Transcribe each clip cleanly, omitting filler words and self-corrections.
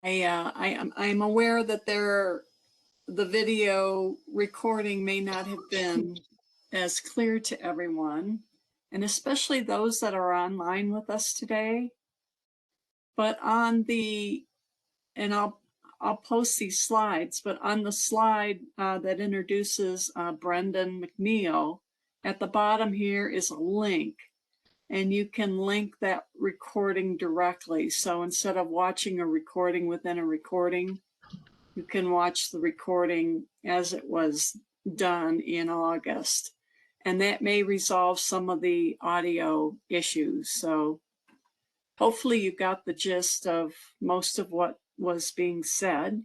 And I'm aware that the video recording may not have been as clear to everyone, and especially those that are online with us today. But on the, and I'll post these slides, but on the slide that introduces Brendan McNeil, at the bottom here is a link, and you can link that recording directly. So instead of watching a recording within a recording, you can watch the recording as it was done in August. And that may resolve some of the audio issues. So hopefully you got the gist of most of what was being said.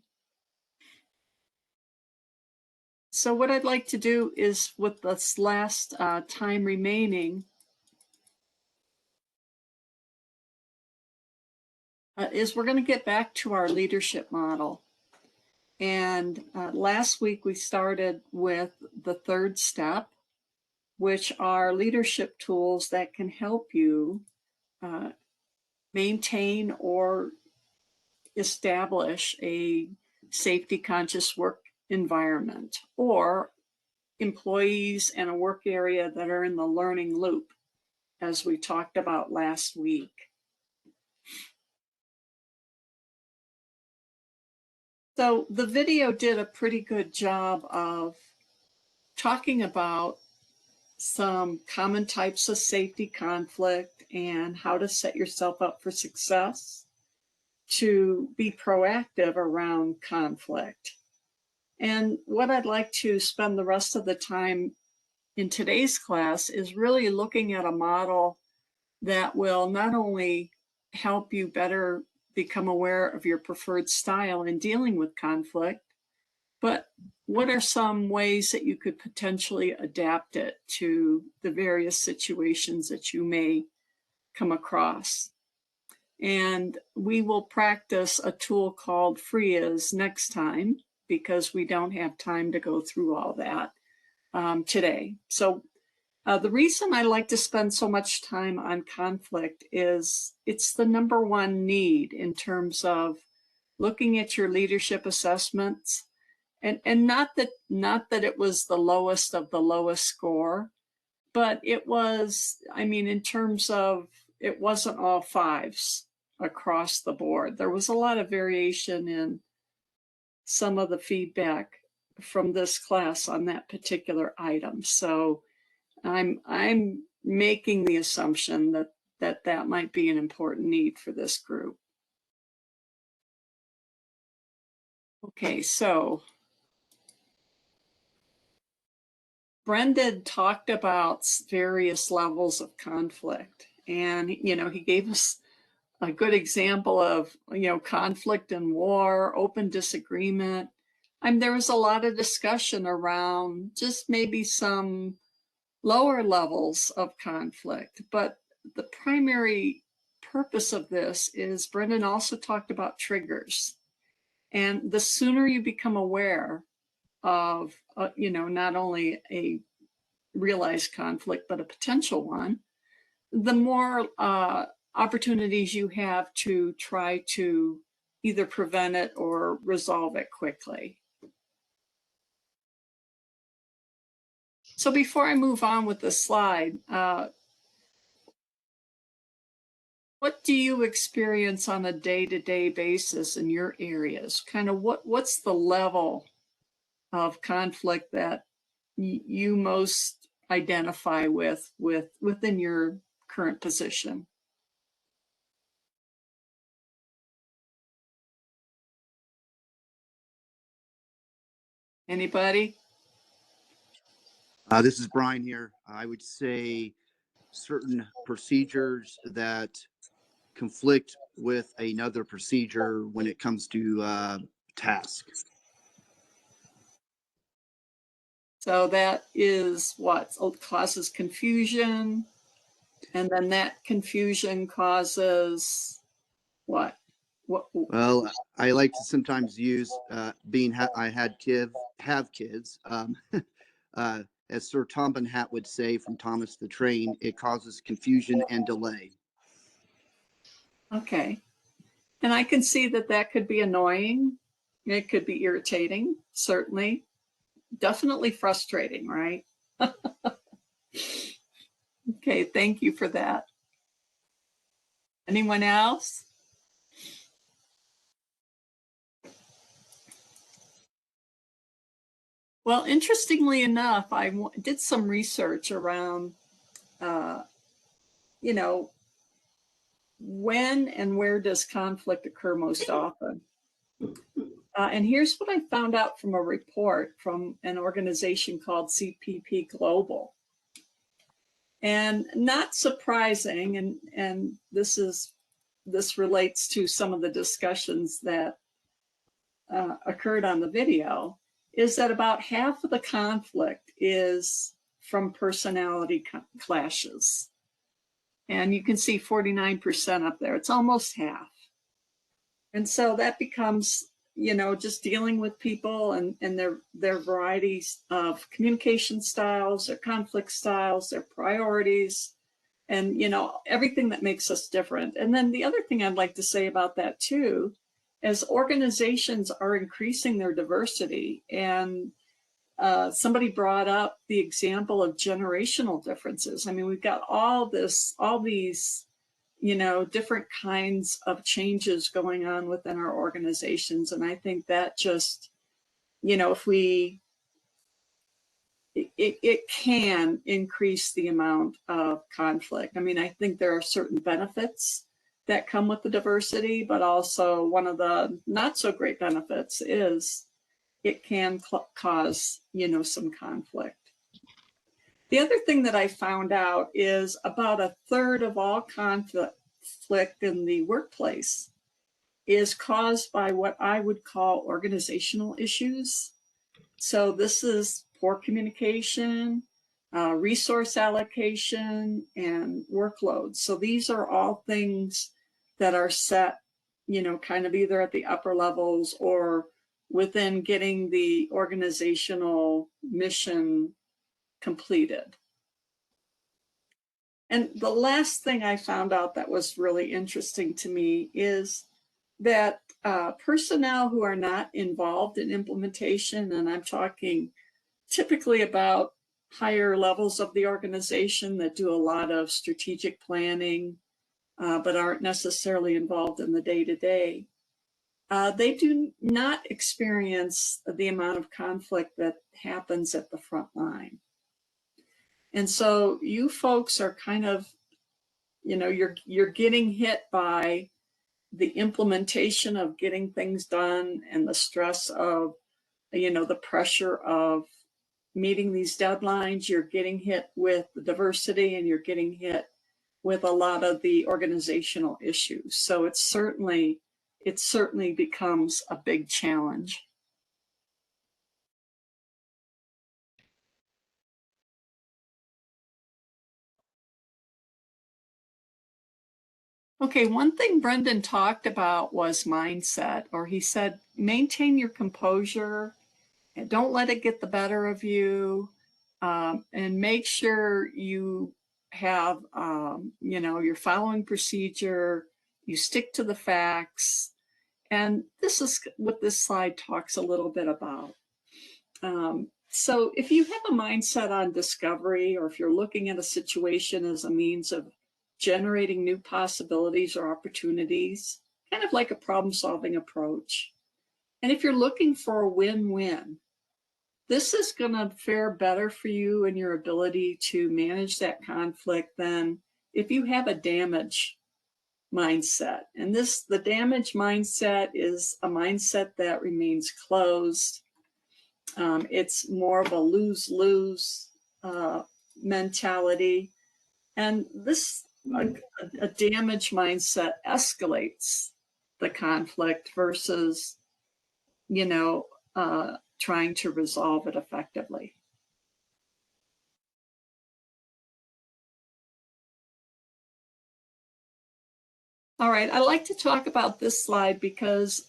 So what I'd like to do is, with this last time remaining, is we're going to get back to our leadership model. And last week we started with the third step, which are leadership tools that can help you maintain or establish a safety conscious work environment, or employees in a work area that are in the learning loop, as we talked about last week. So the video did a pretty good job of talking about some common types of safety conflict and how to set yourself up for success, to be proactive around conflict. And what I'd like to spend the rest of the time in today's class is really looking at a model that will not only help you better become aware of your preferred style in dealing with conflict, but what are some ways that you could potentially adapt it to the various situations that you may come across. And we will practice a tool called FRIAs next time, because we don't have time to go through all that today. So the reason I like to spend so much time on conflict is it's the #1 need in terms of looking at your leadership assessments. And not that it was the lowest of the lowest score, but it was, I mean, in terms of, it wasn't all 5s across the board. There was a lot of variation in some of the feedback from this class on that particular item. So I'm making the assumption that might be an important need for this group. Okay, so Brendan talked about various levels of conflict, and he gave us a good example of conflict and war, open disagreement. There was a lot of discussion around just maybe some lower levels of conflict, but the primary purpose of this is Brendan also talked about triggers. And the sooner you become aware of, not only a realized conflict, but a potential one, the more opportunities you have to try to either prevent it or resolve it quickly. So before I move on with the slide, what do you experience on a day-to-day basis in your areas? Kind of what's the level of conflict that you most identify with within your current position? Anybody? This is Brian here. I would say certain procedures that conflict with another procedure when it comes to tasks. So that is what causes confusion, and then that confusion causes what? Well, I like to sometimes use I have kids. as Sir Tombenhat would say from Thomas the Train, it causes confusion and delay. Okay. And I can see that that could be annoying. It could be irritating, certainly. Definitely frustrating, right? Okay, thank you for that. Anyone else? Well, interestingly enough, I did some research around, you know, when and where does conflict occur most often? And here's what I found out from a report from an organization called CPP Global. And not surprising, and this relates to some of the discussions that occurred on the video, is that about half of the conflict is from personality clashes. And you can see 49% up there. It's almost half. And so that becomes, you know, just dealing with people and their varieties of communication styles, their conflict styles, their priorities, and, you know, everything that makes us different. And then the other thing I'd like to say about that too, as organizations are increasing their diversity, and somebody brought up the example of generational differences. I mean, we've got all these, you know, different kinds of changes going on within our organizations. And I think that just, you know, if it can increase the amount of conflict. I mean, I think there are certain benefits that come with the diversity, but also one of the not so great benefits is it can cause, you know, some conflict. The other thing that I found out is about a third of all conflict in the workplace is caused by what I would call organizational issues. So this is poor communication, resource allocation, and workload. So these are all things that are set, you know, kind of either at the upper levels or within getting the organizational mission completed. And the last thing I found out that was really interesting to me is that personnel who are not involved in implementation, and I'm talking typically about higher levels of the organization that do a lot of strategic planning, but aren't necessarily involved in the day-to-day, they do not experience the amount of conflict that happens at the front line. And so you folks are kind of, you know, you're getting hit by the implementation of getting things done and the stress of, you know, the pressure of meeting these deadlines. You're getting hit with the diversity, and you're getting hit with a lot of the organizational issues. So it certainly becomes a big challenge. Okay, one thing Brendan talked about was mindset, or he said, maintain your composure and don't let it get the better of you, and make sure you have, you know, you're following procedure, you stick to the facts. And this is what this slide talks a little bit about. So if you have a mindset on discovery, or if you're looking at a situation as a means of generating new possibilities or opportunities, kind of like a problem-solving approach. And if you're looking for a win-win, this is going to fare better for you and your ability to manage that conflict than if you have a damage mindset. And the damage mindset is a mindset that remains closed. It's more of a lose-lose mentality. And a damage mindset escalates the conflict versus, you know, trying to resolve it effectively. All right, I like to talk about this slide because,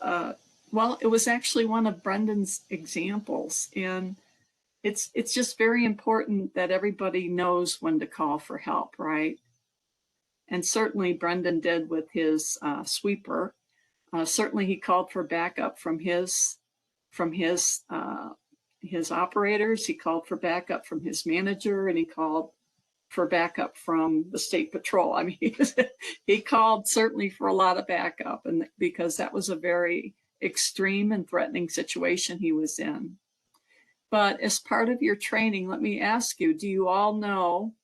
well, it was actually one of Brendan's examples. And it's just very important that everybody knows when to call for help, right? And certainly Brendan did with his sweeper. Certainly he called for backup from his operators. He called for backup from his manager, and he called for backup from the state patrol. I mean, he called certainly for a lot of backup, and because that was a very extreme and threatening situation he was in. But as part of your training, let me ask you, do you all know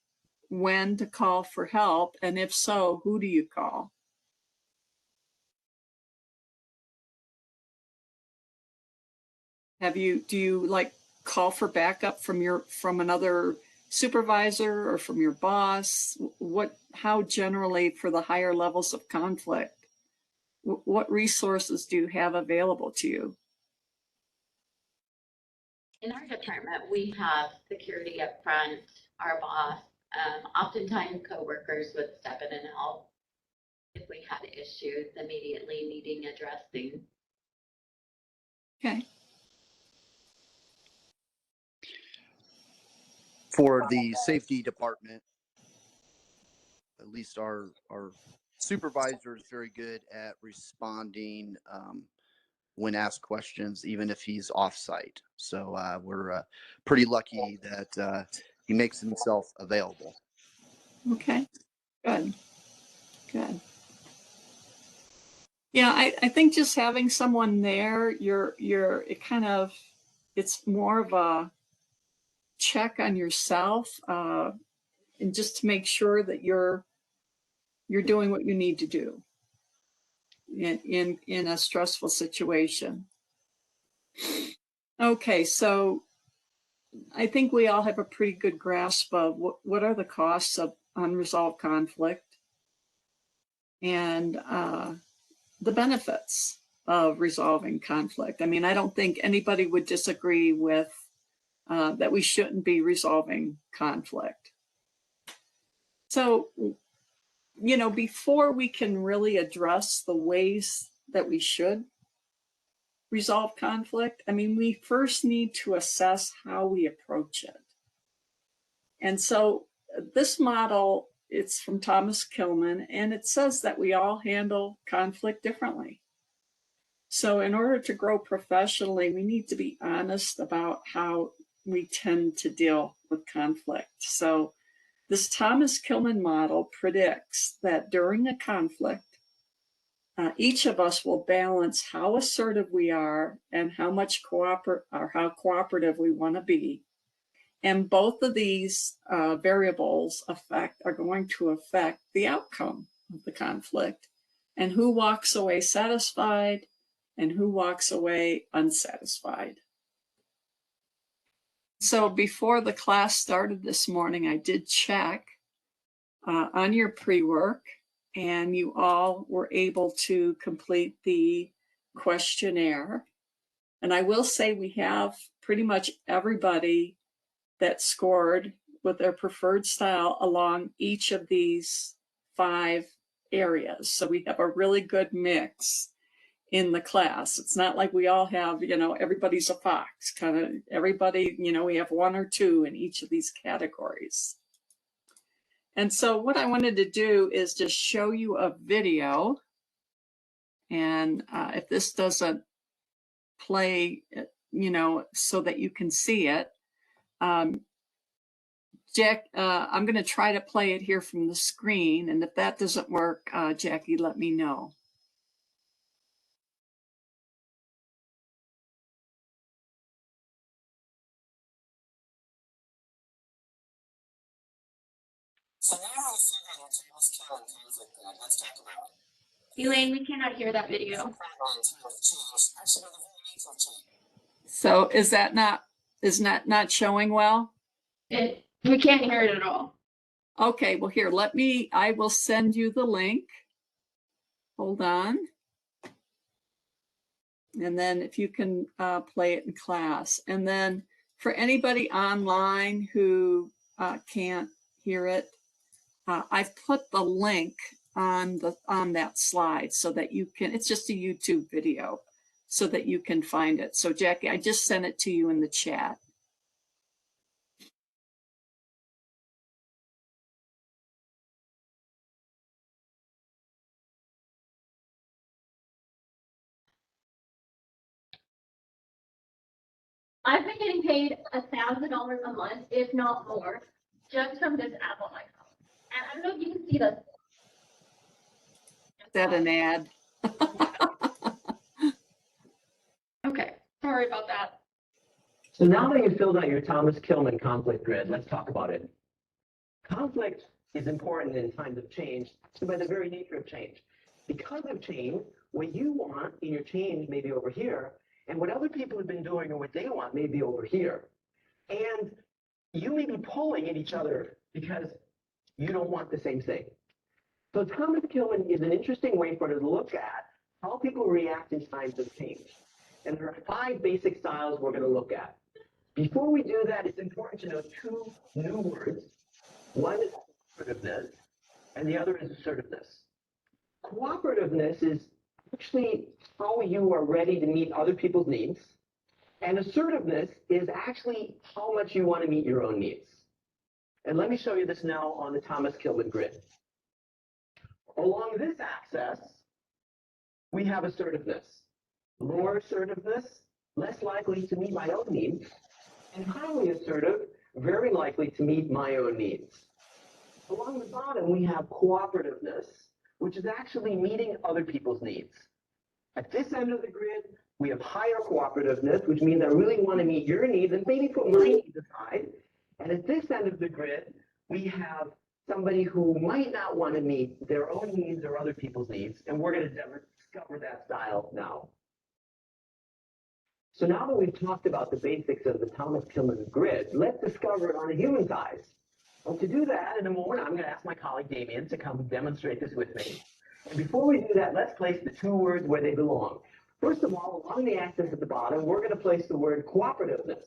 when to call for help? And if so, who do you call? Do you like call for backup from another supervisor or from your boss? How generally for the higher levels of conflict, what resources do you have available to you? In our department, we have security up front, our boss. Oftentimes coworkers would step in and help if we had issues immediately needing addressing. Okay. For the safety department, at least our supervisor is very good at responding when asked questions, even if he's off-site. So we're pretty lucky that he makes himself available. Okay, good. Yeah, I think just having someone there, it's more of a check on yourself, and just to make sure that you're doing what you need to do in a stressful situation. Okay, so I think we all have a pretty good grasp of what are the costs of unresolved conflict and the benefits of resolving conflict. I mean, I don't think anybody would disagree with that we shouldn't be resolving conflict. So, before we can really address the ways that we should resolve conflict, I mean, we first need to assess how we approach it. And so this model, it's from Thomas Kilman, and it says that we all handle conflict differently. So in order to grow professionally, we need to be honest about how we tend to deal with conflict. So this Thomas Kilman model predicts that during a conflict, each of us will balance how assertive we are and how cooperative we want to be. And both of these variables are going to affect the outcome of the conflict and who walks away satisfied and who walks away unsatisfied. So before the class started this morning, I did check on your pre-work, and you all were able to complete the questionnaire. And I will say we have pretty much everybody that scored with their preferred style along each of these 5 areas. So we have a really good mix in the class. It's not like we all have, everybody's a fox, kind of everybody, we have 1 or 2 in each of these categories. And so what I wanted to do is just show you a video. And if this doesn't play, so that you can see it, Jack, I'm going to try to play it here from the screen. And if that doesn't work, Jackie, let me know. So now I see that your Thomas Kilman conflict grid. Let's talk about it. Elaine, we cannot hear that video. So is that not showing well? We can't hear it at all. Okay, well here, I will send you the link. Hold on. And then if you can play it in class. And then for anybody online who can't hear it, I've put the link on that slide so that you can, it's just a YouTube video so that you can find it. So Jackie, I just sent it to you in the chat. I've been getting paid $1,000 a month, if not more, just from this app on my phone. And I don't know if you can see this. Is that an ad? Okay, sorry about that. So now that you've filled out your Thomas Kilmann conflict grid, let's talk about it. Conflict is important in times of change by the very nature of change. Because of change, what you want in your change may be over here, and what other people have been doing or what they want may be over here. And you may be pulling at each other because you don't want the same thing. So Thomas Kilmann is an interesting way for us to look at how people react in times of change. And there are 5 basic styles we're going to look at. Before we do that, it's important to know 2 new words. One is cooperativeness, and the other is assertiveness. Cooperativeness is actually how you are ready to meet other people's needs, and assertiveness is actually how much you want to meet your own needs. And let me show you this now on the Thomas Kilmann grid. Along this axis, we have assertiveness. More assertiveness, less likely to meet my own needs, and highly assertive, very likely to meet my own needs. Along the bottom, we have cooperativeness, which is actually meeting other people's needs. At this end of the grid, we have higher cooperativeness, which means I really want to meet your needs and maybe put my needs aside. And at this end of the grid, we have somebody who might not want to meet their own needs or other people's needs, and we're going to discover that style now. So now that we've talked about the basics of the Thomas Kilmann grid, let's discover it on a human size. Well, to do that, in a moment, I'm going to ask my colleague Damien to come demonstrate this with me. And before we do that, let's place the 2 words where they belong. First of all, along the axis at the bottom, we're going to place the word cooperativeness.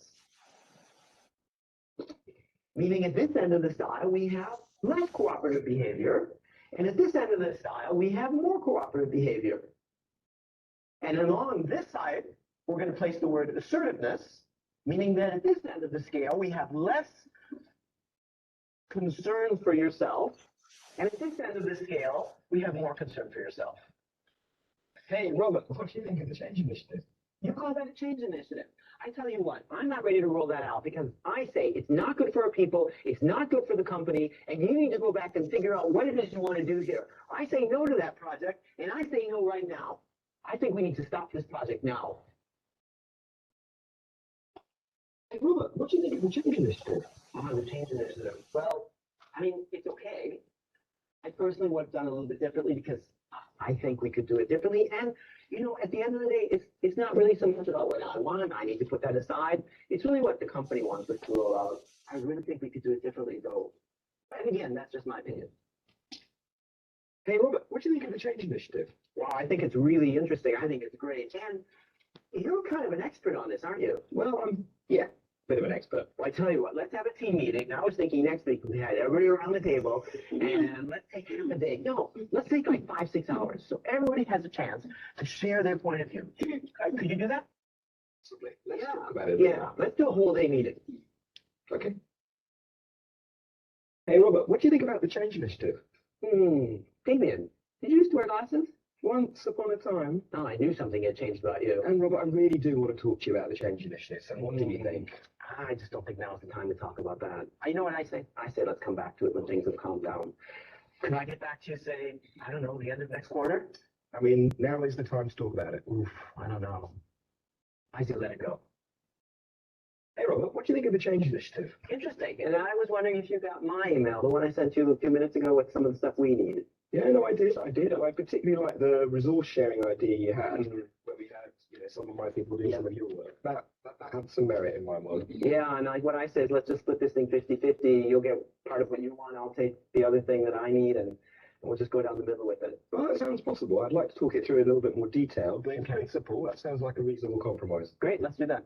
Meaning at this end of the style, we have less cooperative behavior. And at this end of the style, we have more cooperative behavior. And along this side, we're going to place the word assertiveness, meaning that at this end of the scale, we have less concern for yourself. And at this end of the scale, we have more concern for yourself. Hey, Robert, what do you think of the change initiative? You call that a change initiative? I tell you what, I'm not ready to roll that out because I say it's not good for our people, it's not good for the company, and you need to go back and figure out what it is you want to do here. I say no to that project, and I say no right now. I think we need to stop this project now. Hey, Robert, what do you think of the change initiative? The change initiative. Well, I mean, it's okay. I personally would have done a little bit differently because I think we could do it differently. And, you know, at the end of the day, it's not really so much about what I want. I need to put that aside. It's really what the company wants us to roll out. I really think we could do it differently, though. And again, that's just my opinion. Hey, Robert, what do you think of the change initiative? Wow, I think it's really interesting. I think it's great. And you're kind of an expert on this, aren't you? Well, yeah, bit of an expert. Well, I tell you what, let's have a team meeting. I was thinking next week we had everybody around the table and let's take half a day. No, let's take like 5-6 hours so everybody has a chance to share their point of view. Could you do that? Possibly. Let's talk about it. Yeah, let's do a whole day meeting. Okay. Hey, Robert, what do you think about the change initiative? Damien, did you used to wear glasses? Once upon a time. Oh, I knew something had changed about you. And Robert, I really do want to talk to you about the change initiative. So what do you think? I just don't think now's the time to talk about that. You know what I say? I say let's come back to it when things have calmed down. Can I get back to you, say, I don't know, the end of next quarter? I mean, now is the time to talk about it. Oof, I don't know. I say let it go. Hey, Robert, what do you think of the change initiative? Interesting. And I was wondering if you got my email, the one I sent you a few minutes ago with some of the stuff we need. Yeah, no, I did. I particularly like the resource sharing idea you had, where we had, you know, some of my people do some of your work. That had some merit in my mind. Yeah, and like what I said is let's just split this thing 50-50. You'll get part of what you want. I'll take the other thing that I need, and we'll just go down the middle with it. Well, that sounds possible. I'd like to talk it through in a little bit more detail, but in principle, that sounds like a reasonable compromise. Great, let's do that.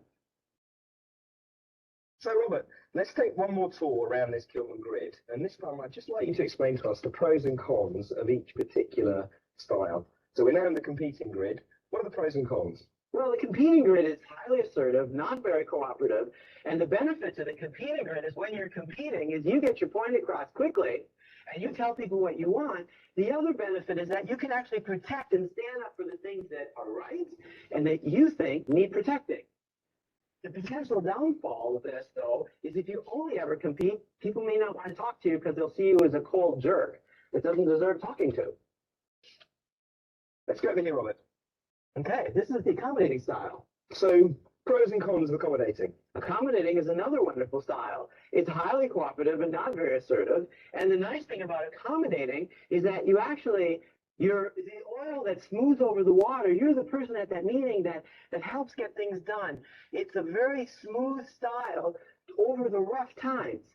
So, Robert, let's take one more tour around this Kilmann grid. And this time, I'd just like you to explain to us the pros and cons of each particular style. So we're now in the competing grid. What are the pros and cons? Well, the competing grid is highly assertive, not very cooperative. And the benefit to the competing grid is when you're competing is you get your point across quickly and you tell people what you want. The other benefit is that you can actually protect and stand up for the things that are right and that you think need protecting. The potential downfall of this, though, is if you only ever compete, people may not want to talk to you because they'll see you as a cold jerk that doesn't deserve talking to. Let's go over here, Robert. Okay, this is the accommodating style. So, pros and cons of accommodating. Accommodating is another wonderful style. It's highly cooperative and not very assertive. And the nice thing about accommodating is that you're the oil that smooths over the water. You're the person at that meeting that helps get things done. It's a very smooth style over the rough times.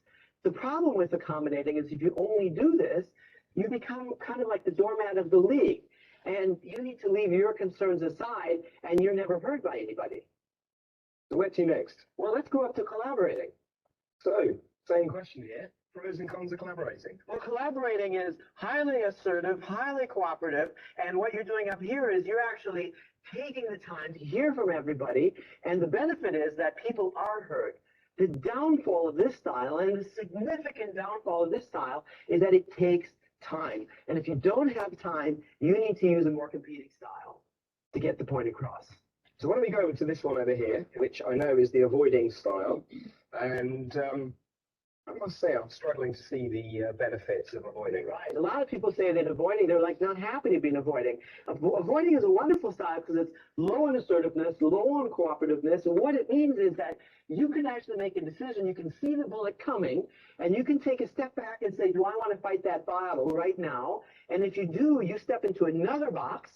The problem with accommodating is if you only do this, you become kind of like the doormat of the league. And you need to leave your concerns aside, and you're never heard by anybody. So where to next? Well, let's go up to collaborating. So, same question here. Pros and cons of collaborating. Well, collaborating is highly assertive, highly cooperative, and what you're doing up here is you're actually taking the time to hear from everybody, and the benefit is that people are heard. The downfall of this style, and the significant downfall of this style, is that it takes time. And if you don't have time, you need to use a more competing style to get the point across. So why don't we go over to this one over here, which I know is the avoiding style. And I must say I'm struggling to see the benefits of avoiding. Right. A lot of people say that avoiding, they're like not happy to be avoiding. Avoiding is a wonderful style because it's low on assertiveness, low on cooperativeness. And what it means is that you can actually make a decision. You can see the bullet coming and you can take a step back and say, do I want to fight that battle right now? And if you do, you step into another box.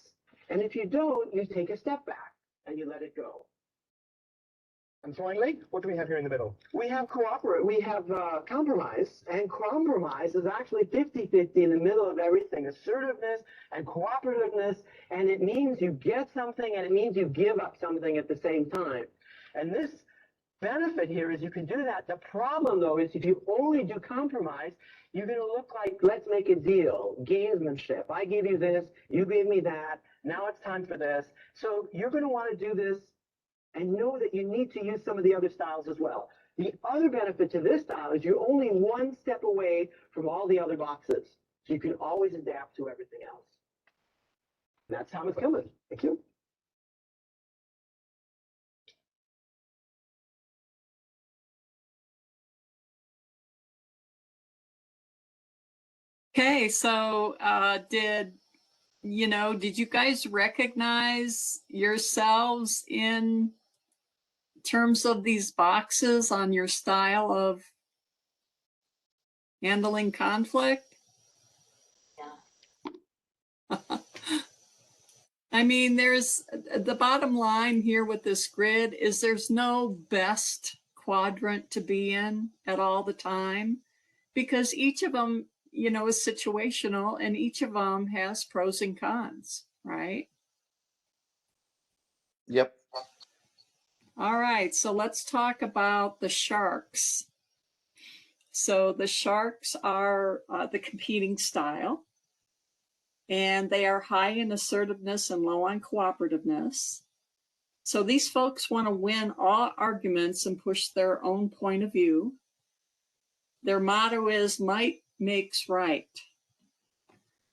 And if you don't, you take a step back and you let it go. And finally, what do we have here in the middle? We have compromise, and compromise is actually 50-50 in the middle of everything, assertiveness and cooperativeness, and it means you get something and it means you give up something at the same time. And this benefit here is you can do that. The problem, though, is if you only do compromise, you're going to look like, let's make a deal, gamesmanship. I give you this, you gave me that, now it's time for this. So you're going to want to do this and know that you need to use some of the other styles as well. The other benefit to this style is you're only one step away from all the other boxes. So you can always adapt to everything else. And that's how it's coming. Thank you. Okay, so did you guys recognize yourselves in terms of these boxes on your style of handling conflict? Yeah. I mean, there's the bottom line here with this grid is there's no best quadrant to be in at all the time because each of them, is situational and each of them has pros and cons, right? Yep. All right, so let's talk about the sharks. So the sharks are the competing style, and they are high in assertiveness and low on cooperativeness. So these folks want to win all arguments and push their own point of view. Their motto is might makes right.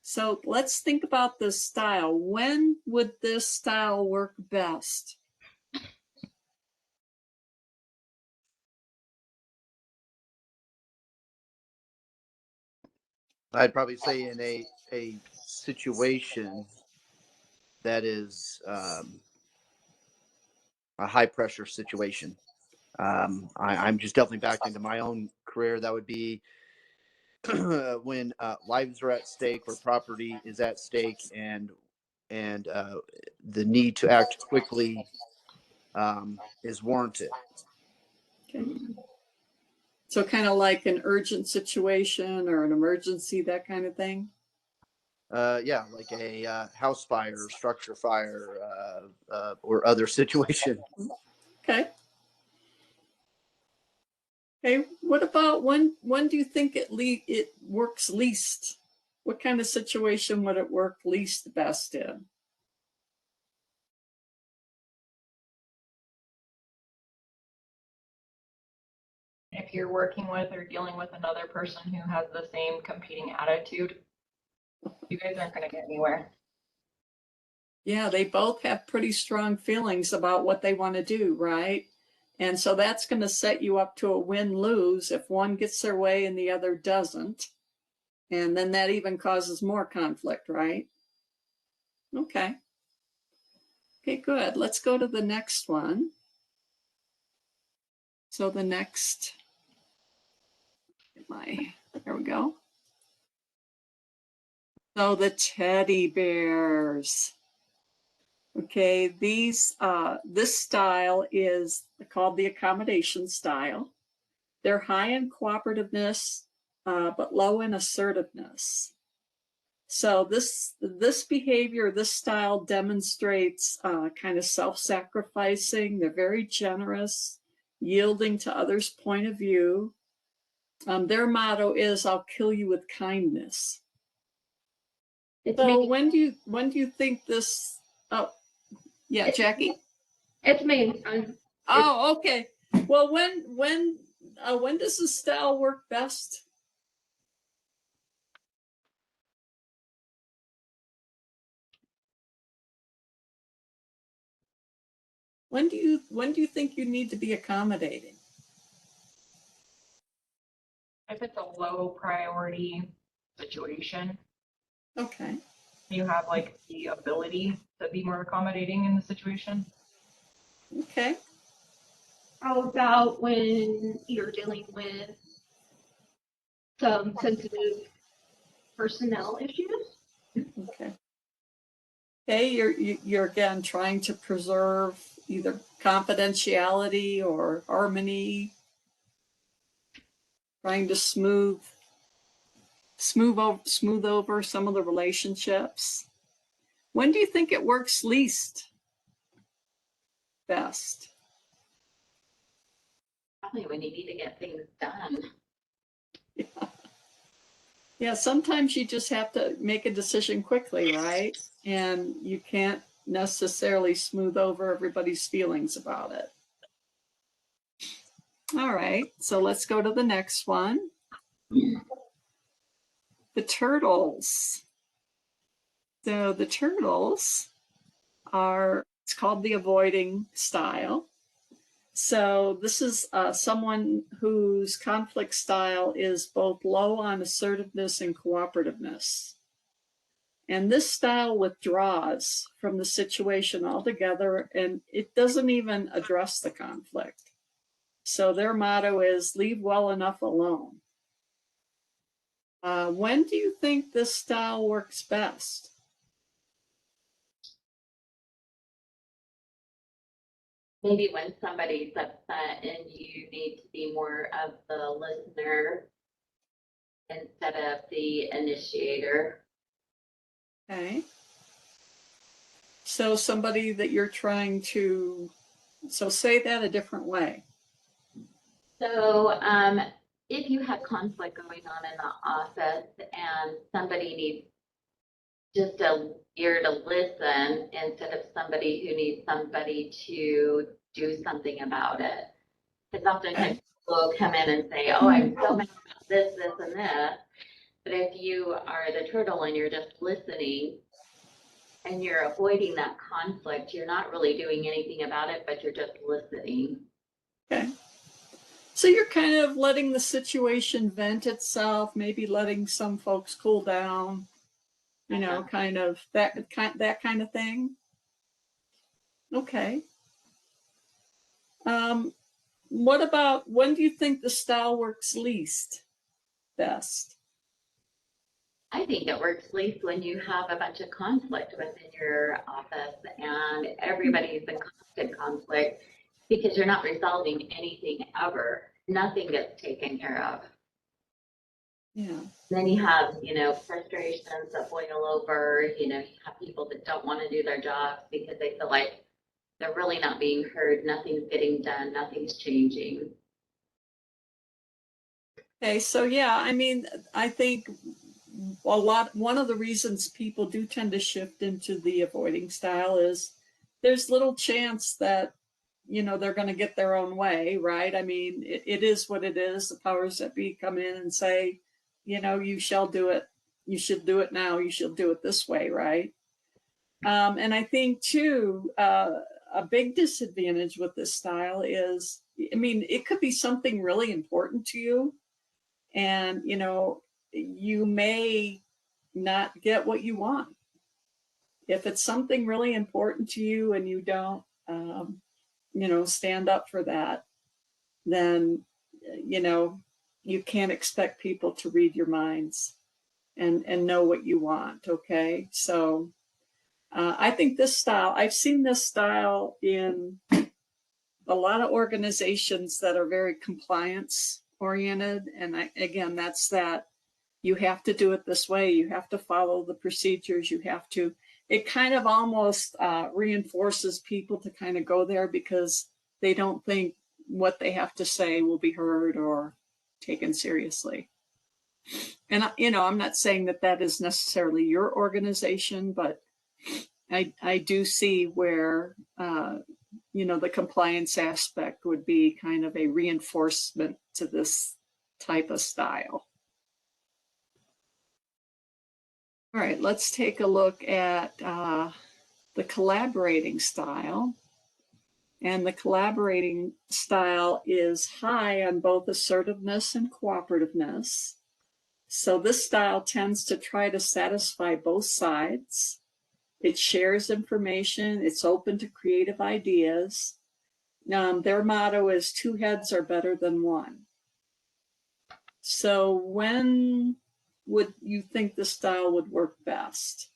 So let's think about this style. When would this style work best? I'd probably say in a situation that is a high pressure situation. I'm just definitely back into my own career. That would be when lives are at stake or property is at stake, and the need to act quickly is warranted. Okay. So kind of like an urgent situation or an emergency, that kind of thing? Yeah, like a house fire, structure fire, or other situation. Okay. Okay, what about when do you think it works least? What kind of situation would it work least best in? If you're working with or dealing with another person who has the same competing attitude, you guys aren't going to get anywhere. Yeah, they both have pretty strong feelings about what they want to do, right? And so that's going to set you up to a win-lose if one gets their way and the other doesn't. And then that even causes more conflict, right? Okay. Okay, good. Let's go to the next one. So the next, there we go. So the teddy bears. Okay, this style is called the accommodation style. They're high in cooperativeness, but low in assertiveness. So this behavior, this style demonstrates kind of self-sacrificing. They're very generous, yielding to others' point of view. Their motto is, "I'll kill you with kindness." So when do you think this? Oh, yeah, Jackie. It's me. Oh, okay. Well, when does this style work best? When do you think you need to be accommodating? If it's a low priority situation, Okay. you have like the ability to be more accommodating in the situation. Okay. How about when you're dealing with some sensitive personnel issues? Okay. Okay, you're again trying to preserve either confidentiality or harmony, trying to smooth over some of the relationships. When do you think it works least best? Probably when you need to get things done. Yeah, sometimes you just have to make a decision quickly, right? And you can't necessarily smooth over everybody's feelings about it. All right, so let's go to the next one. The turtles. So the turtles are, it's called the avoiding style. So this is someone whose conflict style is both low on assertiveness and cooperativeness. And this style withdraws from the situation altogether, and it doesn't even address the conflict. So their motto is, "Leave well enough alone." When do you think this style works best? Maybe when somebody's upset and you need to be more of the listener instead of the initiator. Okay. So somebody that you're trying to, so say that a different way. So if you have conflict going on in the office and somebody needs just a ear to listen instead of somebody who needs somebody to do something about it. Because oftentimes people will come in and say, "Oh, I'm so mad about this, this, and this." But if you are the turtle and you're just listening and you're avoiding that conflict, you're not really doing anything about it, but you're just listening. Okay. So you're kind of letting the situation vent itself, maybe letting some folks cool down, you know, kind of that kind of thing. Okay. What about, when do you think the style works least best? I think it works least when you have a bunch of conflict within your office and everybody's in constant conflict because you're not resolving anything ever. Nothing gets taken care of. Yeah. Then you have, frustrations that boil over, you have people that don't want to do their jobs because they feel like they're really not being heard. Nothing's getting done. Nothing's changing. Okay, so yeah, I mean, I think one of the reasons people do tend to shift into the avoiding style is there's little chance that, they're going to get their own way, right? I mean, it is what it is. The powers that be come in and say, you shall do it. You should do it now. You should do it this way, right? And I think too, a big disadvantage with this style is I mean, it could be something really important to you, and you know, you may not get what you want. If it's something really important to you and you don't, you know, stand up for that, then, you know, you can't expect people to read your minds and know what you want. Okay. So I think this style, I've seen this style in a lot of organizations that are very compliance oriented. And again, that's that you have to do it this way. You have to follow the procedures. You have to, it kind of almost reinforces people to kind of go there because they don't think what they have to say will be heard or taken seriously. And, you know, I'm not saying that that is necessarily your organization, but I do see where, you know, the compliance aspect would be kind of a reinforcement to this type of style. All right, let's take a look at the collaborating style. And the collaborating style is high on both assertiveness and cooperativeness. So this style tends to try to satisfy both sides. It shares information. It's open to creative ideas. Their motto is 2 heads are better than 1. So when would you think this style would work best?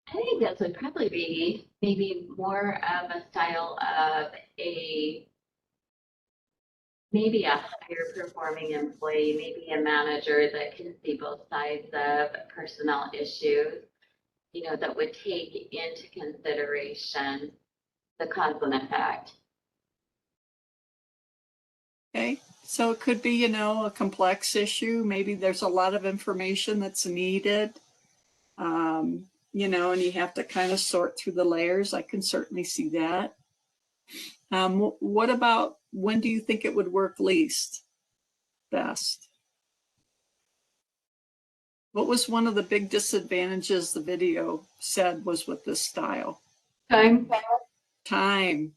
I think this would probably be maybe more of a style of maybe a higher performing employee, maybe a manager that can see both sides of personnel issues, you know, that would take into consideration the cause and effect. Okay, so it could be, you know, a complex issue. Maybe there's a lot of information that's needed, you know, and you have to kind of sort through the layers. I can certainly see that. What about, when do you think it would work least best? What was one of the big disadvantages the video said was with this style? Time. Time.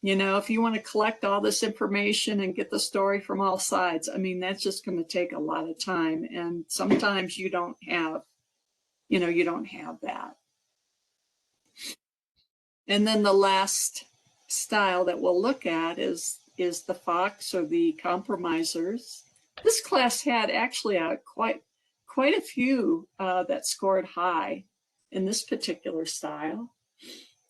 You know, if you want to collect all this information and get the story from all sides, I mean, that's just going to take a lot of time. And sometimes you don't have, you know, you don't have that. And then the last style that we'll look at is the Fox, or the compromisers. This class had actually quite a few that scored high in this particular style.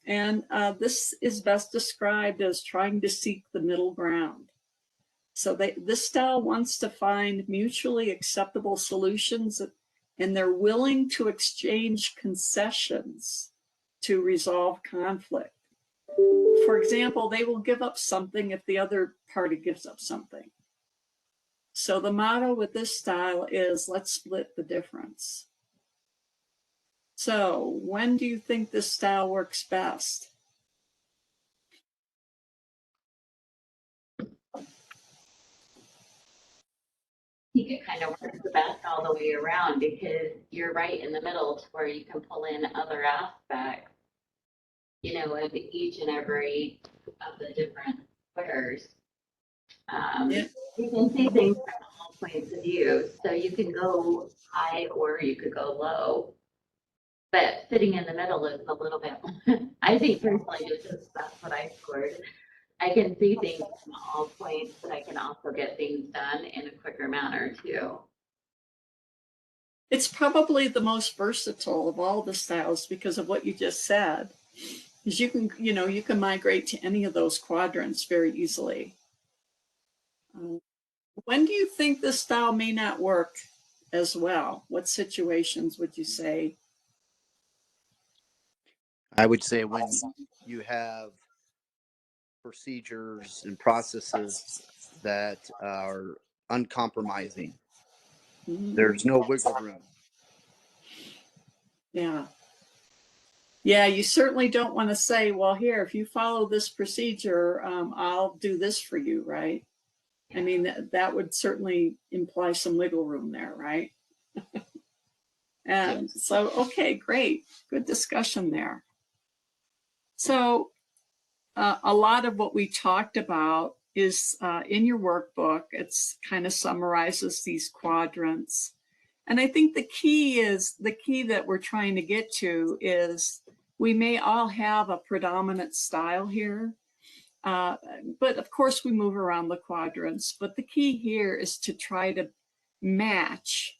And this is best described as trying to seek the middle ground. So this style wants to find mutually acceptable solutions, and they're willing to exchange concessions to resolve conflict. For example, they will give up something if the other party gives up something. So the motto with this style is, let's split the difference. So when do you think this style works best? I think it kind of works the best all the way around because you're right in the middle to where you can pull in other aspects, you know, of each and every of the different squares. Yeah. You can see things from all points of view. So you can go high or you could go low. But sitting in the middle is a little bit, I think personally, just that's what I scored. I can see things from all points, but I can also get things done in a quicker manner too. It's probably the most versatile of all the styles because of what you just said. Because you can, you know, you can migrate to any of those quadrants very easily. When do you think this style may not work as well? What situations would you say? I would say when you have procedures and processes that are uncompromising, there's no wiggle room. Yeah. Yeah, you certainly don't want to say, well, here, if you follow this procedure, I'll do this for you, right? I mean, that would certainly imply some wiggle room there, right? And so, okay, great. Good discussion there. So a lot of what we talked about is in your workbook. It's kind of summarizes these quadrants. And I think the key that we're trying to get to is we may all have a predominant style here. But of course we move around the quadrants, but the key here is to try to match,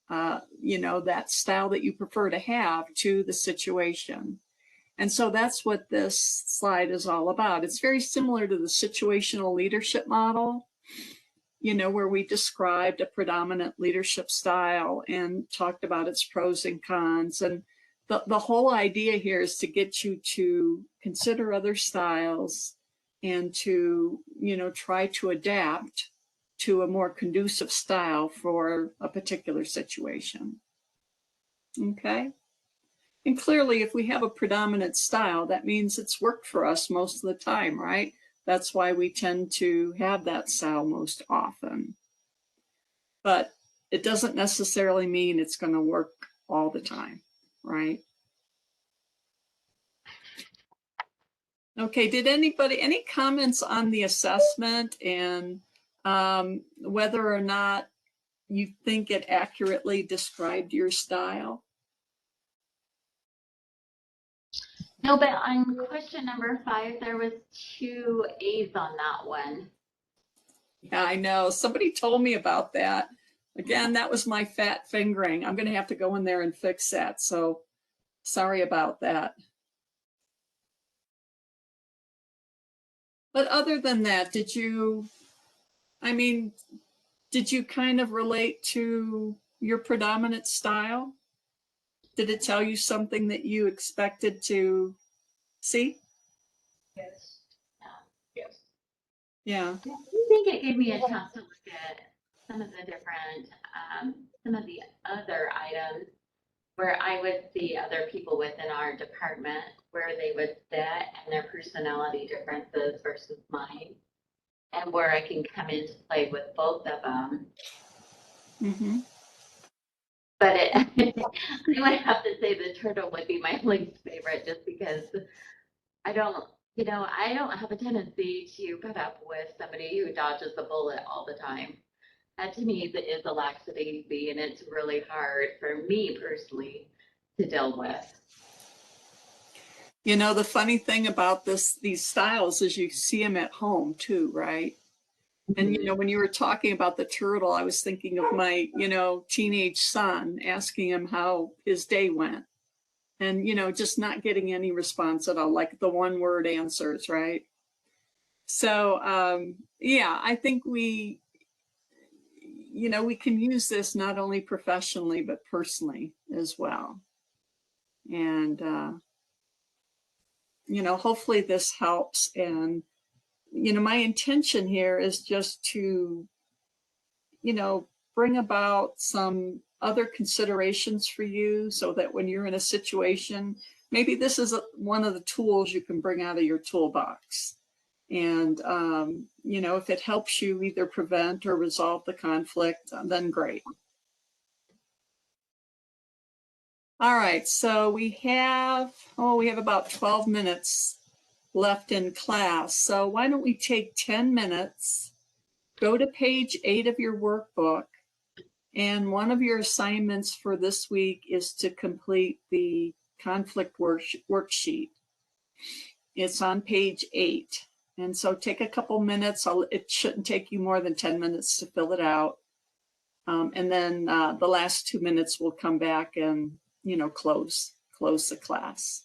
that style that you prefer to have to the situation. And so that's what this slide is all about. It's very similar to the situational leadership model, where we described a predominant leadership style and talked about its pros and cons. And the whole idea here is to get you to consider other styles and to, try to adapt to a more conducive style for a particular situation. Okay. And clearly, if we have a predominant style, that means it's worked for us most of the time, right? That's why we tend to have that style most often. But it doesn't necessarily mean it's going to work all the time, right? Okay, did any comments on the assessment and whether or not you think it accurately described your style? No, but on question number 5, there was 2 A's on that one. Yeah, I know. Somebody told me about that. Again, that was my fat fingering. I'm going to have to go in there and fix that. So sorry about that. But other than that, did you kind of relate to your predominant style? Did it tell you something that you expected to see? Yes. Yeah. Yes. Yeah. I think it gave me a chance to look at some of the different, some of the other items where I would see other people within our department, where they would sit and their personality differences versus mine, and where I can come into play with both of them. Mm-hmm. But I would have to say the turtle would be my least favorite, just because I don't have a tendency to put up with somebody who dodges the bullet all the time. That to me is a laxity, and it's really hard for me personally to deal with. The funny thing about these styles is you see them at home too, right? And, when you were talking about the turtle, I was thinking of my, teenage son, asking him how his day went and, just not getting any response at all, like the one word answers, right? So, yeah, I think we can use this not only professionally, but personally as well. And, hopefully this helps. And, my intention here is just to, bring about some other considerations for you so that when you're in a situation, maybe this is one of the tools you can bring out of your toolbox. And, if it helps you either prevent or resolve the conflict, then great. All right, so we have about 12 minutes left in class. So why don't we take 10 minutes, go to page 8 of your workbook, and one of your assignments for this week is to complete the conflict worksheet. It's on page 8. And so take a couple minutes. It shouldn't take you more than 10 minutes to fill it out. And then the last 2 minutes we'll come back and, close the class.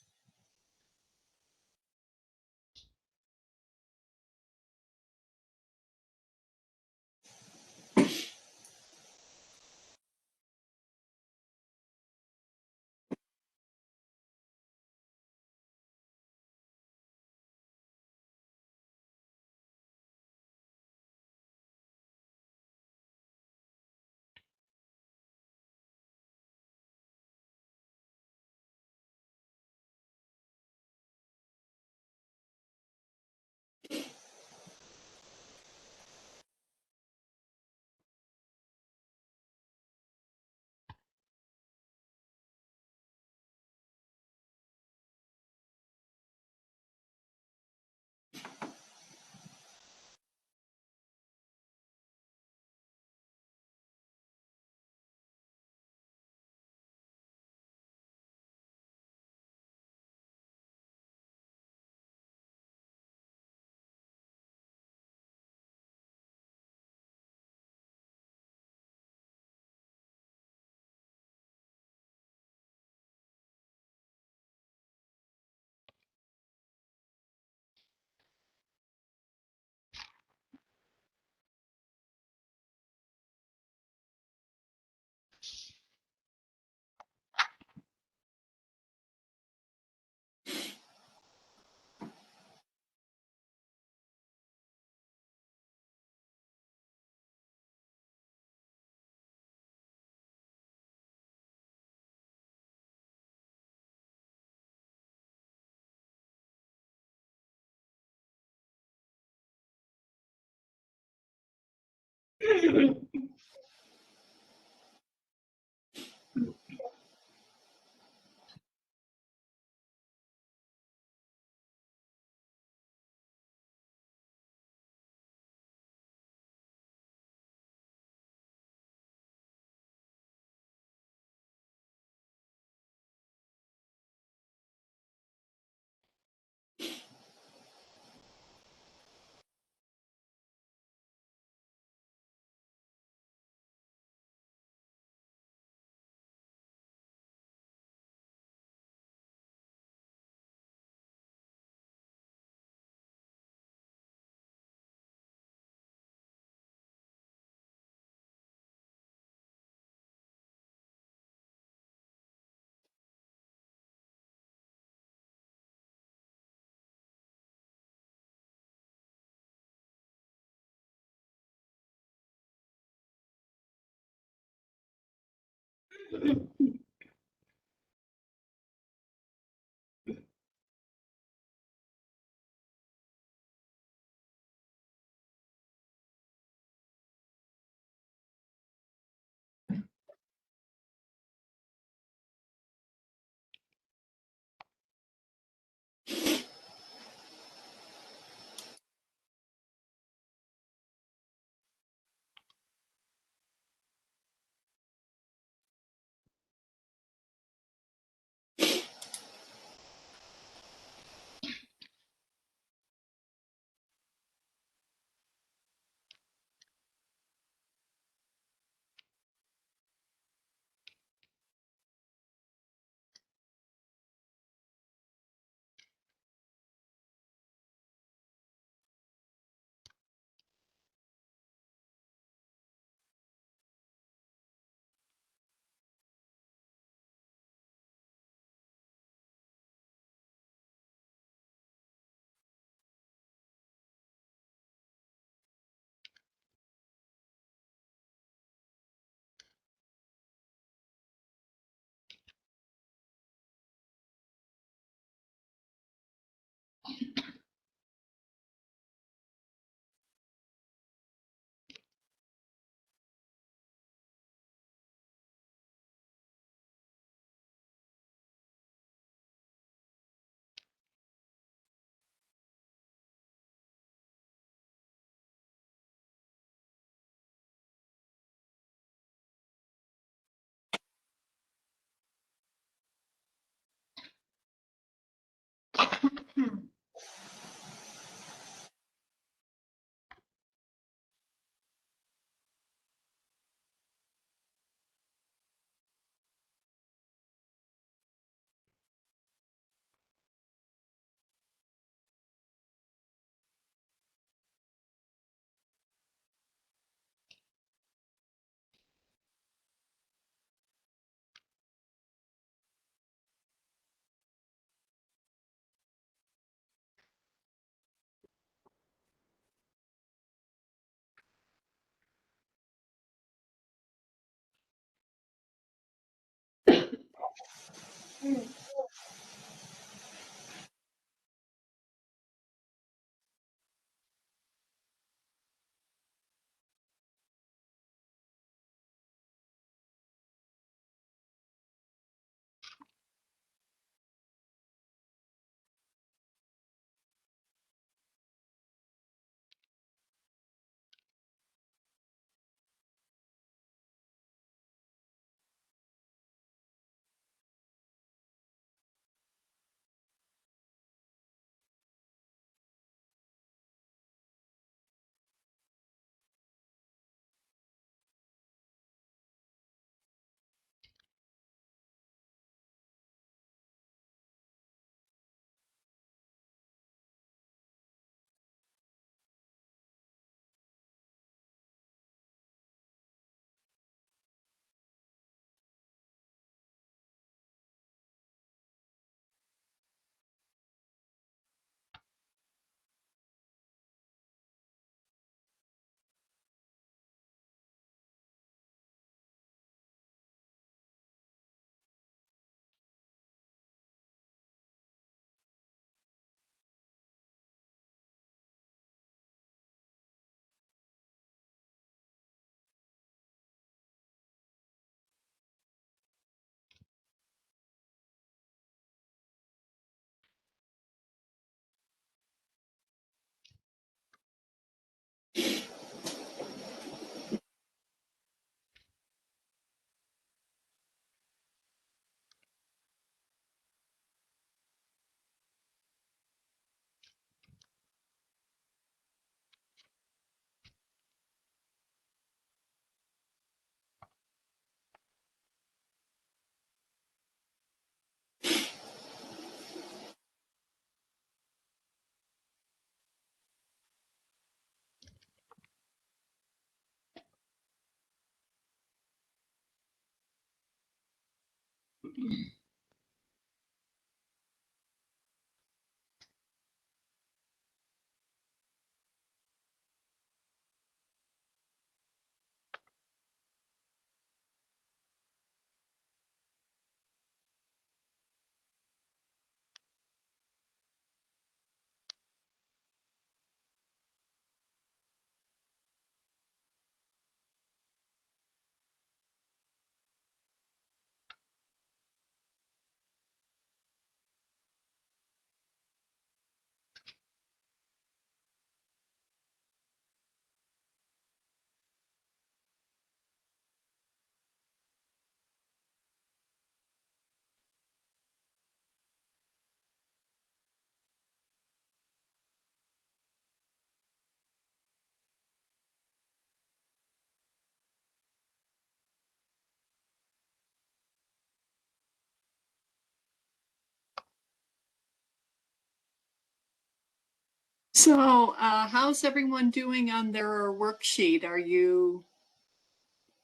So, how's everyone doing on their worksheet? Are you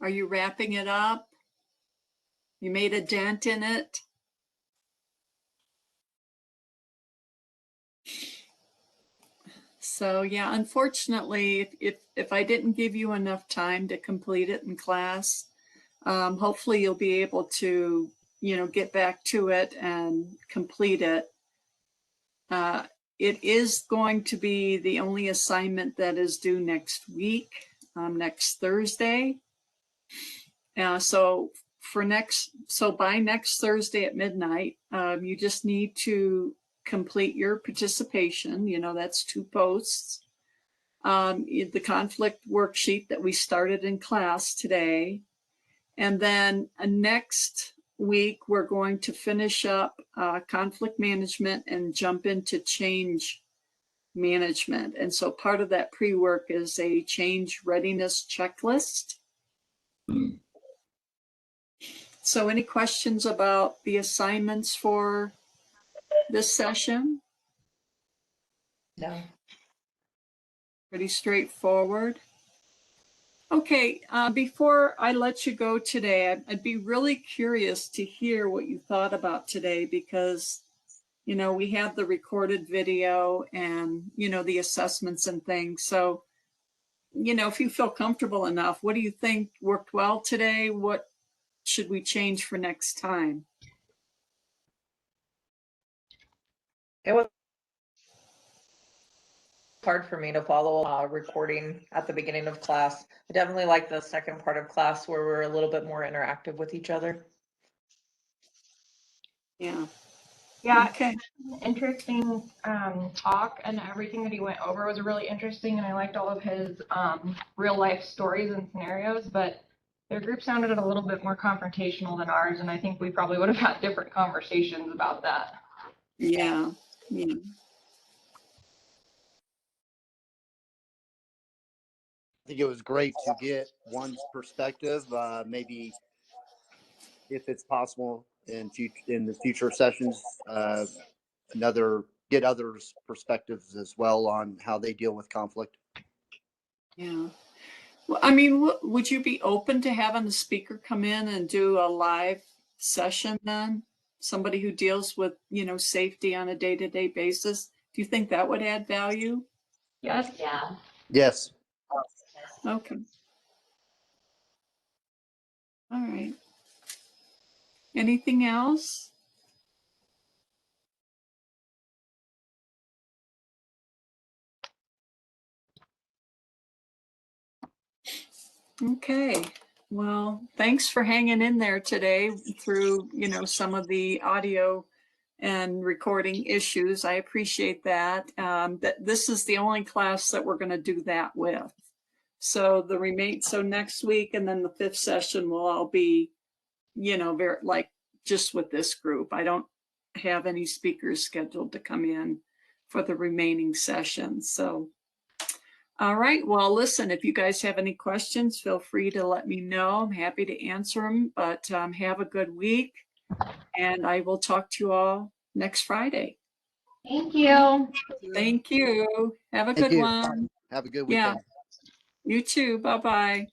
wrapping it up? You made a dent in it? So yeah, unfortunately, if I didn't give you enough time to complete it in class, hopefully you'll be able to, get back to it and complete it. It is going to be the only assignment that is due next week, next Thursday. So by next Thursday at midnight, you just need to complete your participation. That's 2 posts. The conflict worksheet that we started in class today. And then next week, we're going to finish up conflict management and jump into change management. And so part of that pre-work is a change readiness checklist. So any questions about the assignments for this session? No. Pretty straightforward. Okay, before I let you go today, I'd be really curious to hear what you thought about today because, we have the recorded video and, the assessments and things. So, if you feel comfortable enough, what do you think worked well today? What should we change for next time? It was hard for me to follow recording at the beginning of class. I definitely like the second part of class where we're a little bit more interactive with each other. Yeah. Yeah, Okay. interesting talk, and everything that he went over was really interesting, and I liked all of his real life stories and scenarios, but their group sounded a little bit more confrontational than ours, and I think we probably would have had different conversations about that. Yeah. Yeah. I think it was great to get one's perspective. Maybe if it's possible in the future sessions, get others' perspectives as well on how they deal with conflict. Yeah. Well, I mean, would you be open to having the speaker come in and do a live session then? Somebody who deals with, safety on a day-to-day basis. Do you think that would add value? Yes. Yeah. Yes. Okay. All right. Anything else? Okay. Well, thanks for hanging in there today through, some of the audio and recording issues. I appreciate that. This is the only class that we're going to do that with. So so next week and then the 5th session will all be, very like just with this group. I don't have any speakers scheduled to come in for the remaining sessions. So, all right. Well, listen, if you guys have any questions, feel free to let me know. I'm happy to answer them, but have a good week. And I will talk to you all next Friday. Thank you. Thank you. Have a Thank good you. one. Have a good Yeah. weekend. You too. Bye-bye.